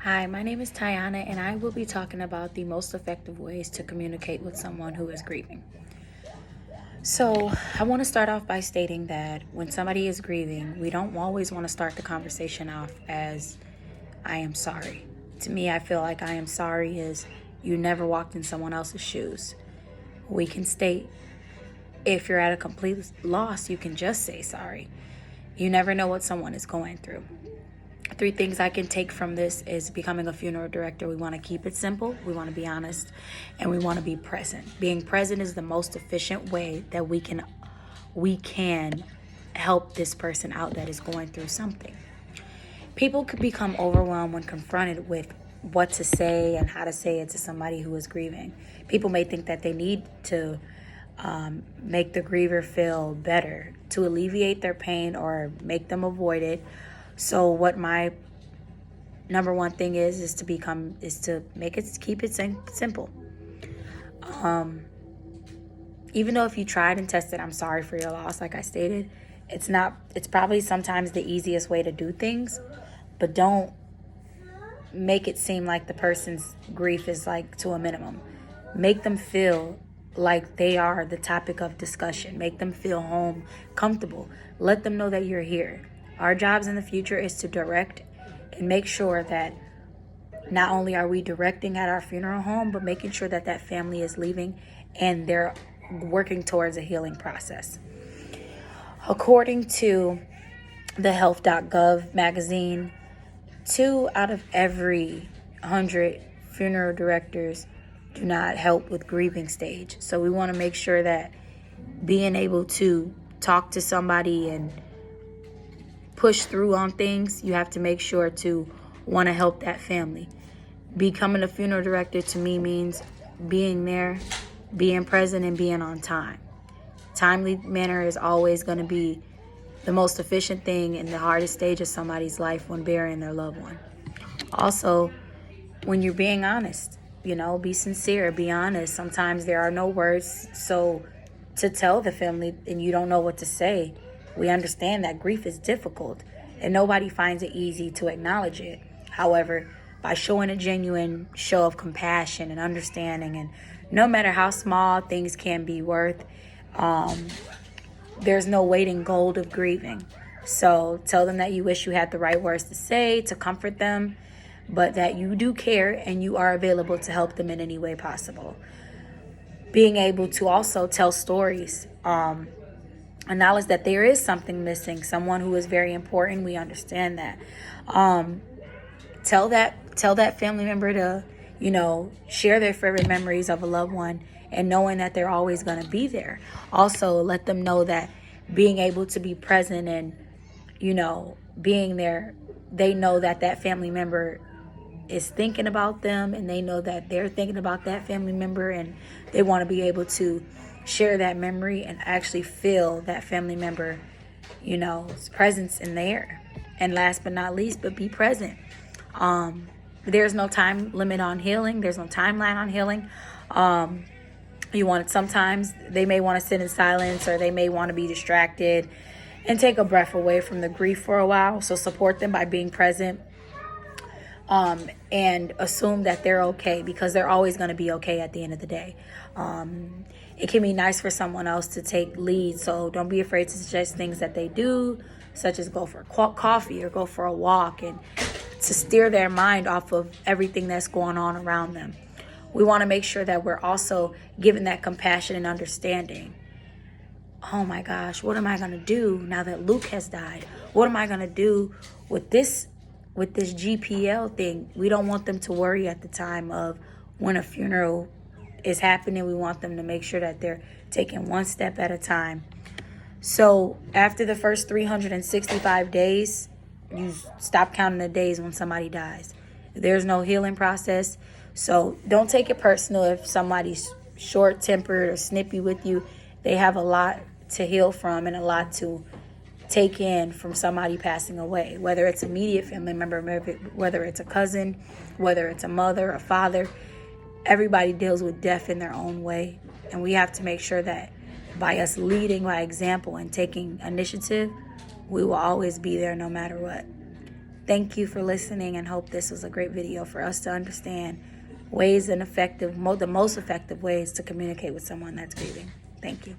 Hi, my name is Tiana, and I will be talking about the most effective ways to communicate with someone who is grieving. So, I want to start off by stating that when somebody is grieving, we don't always want to start the conversation off as, I am sorry. To me, I feel like I am sorry is you never walked in someone else's shoes. We can state, if you're at a complete loss, you can just say sorry. You never know what someone is going through. 3 things I can take from this is becoming a funeral director. We want to keep it simple, we want to be honest, and we want to be present. Being present is the most efficient way that we can help this person out that is going through something. People could become overwhelmed when confronted with what to say and how to say it to somebody who is grieving. People may think that they need to make the griever feel better to alleviate their pain or make them avoid it. So what my number one thing is to keep it simple. Even though if you tried and tested, I'm sorry for your loss, like I stated, it's probably sometimes the easiest way to do things, but don't make it seem like the person's grief is like to a minimum. Make them feel like they are the topic of discussion. Make them feel home, comfortable. Let them know that you're here. Our jobs in the future is to direct and make sure that not only are we directing at our funeral home, but making sure that that family is leaving and they're working towards a healing process. According to the health.gov magazine, 2 out of every 100 funeral directors do not help with grieving stage. So we want to make sure that being able to talk to somebody and push through on things, you have to make sure to want to help that family. Becoming a funeral director to me means being there, being present, and being on time. Timely manner is always going to be the most efficient thing in the hardest stage of somebody's life when burying their loved one. Also, when you're being honest, be sincere, be honest. Sometimes there are no words, so to tell the family and you don't know what to say, we understand that grief is difficult and nobody finds it easy to acknowledge it. However, by showing a genuine show of compassion and understanding, and no matter how small things can be worth, there's no weight in gold of grieving. So tell them that you wish you had the right words to say to comfort them, but that you do care and you are available to help them in any way possible. Being able to also tell stories, acknowledge that there is something missing, someone who is very important. We understand that. Tell that family member to, share their favorite memories of a loved one and knowing that they're always going to be there. Also, let them know that being able to be present and, being there, they know that that family member is thinking about them and they know that they're thinking about that family member and they want to be able to share that memory and actually feel that family member, presence in there. And last but not least, but be present. There's no time limit on healing. There's no timeline on healing. Sometimes they may want to sit in silence or they may want to be distracted and take a breath away from the grief for a while. So support them by being present. And assume that they're okay because they're always going to be okay at the end of the day. It can be nice for someone else to take lead, so don't be afraid to suggest things that they do, such as go for coffee or go for a walk, and to steer their mind off of everything that's going on around them. We want to make sure that we're also giving that compassion and understanding. Oh my gosh, what am I going to do now that Luke has died? What am I going to do with this GPL thing? We don't want them to worry at the time of when a funeral is happening. We want them to make sure that they're taking one step at a time. So after the first 365 days, you stop counting the days when somebody dies. There's no healing process. So don't take it personal if somebody's short-tempered or snippy with you. They have a lot to heal from and a lot to take in from somebody passing away, whether it's immediate family member, whether it's a cousin, whether it's a mother, a father. Everybody deals with death in their own way, and we have to make sure that by us leading by example and taking initiative, we will always be there no matter what. Thank you for listening, and hope this was a great video for us to understand ways and the most effective ways to communicate with someone that's grieving. Thank you.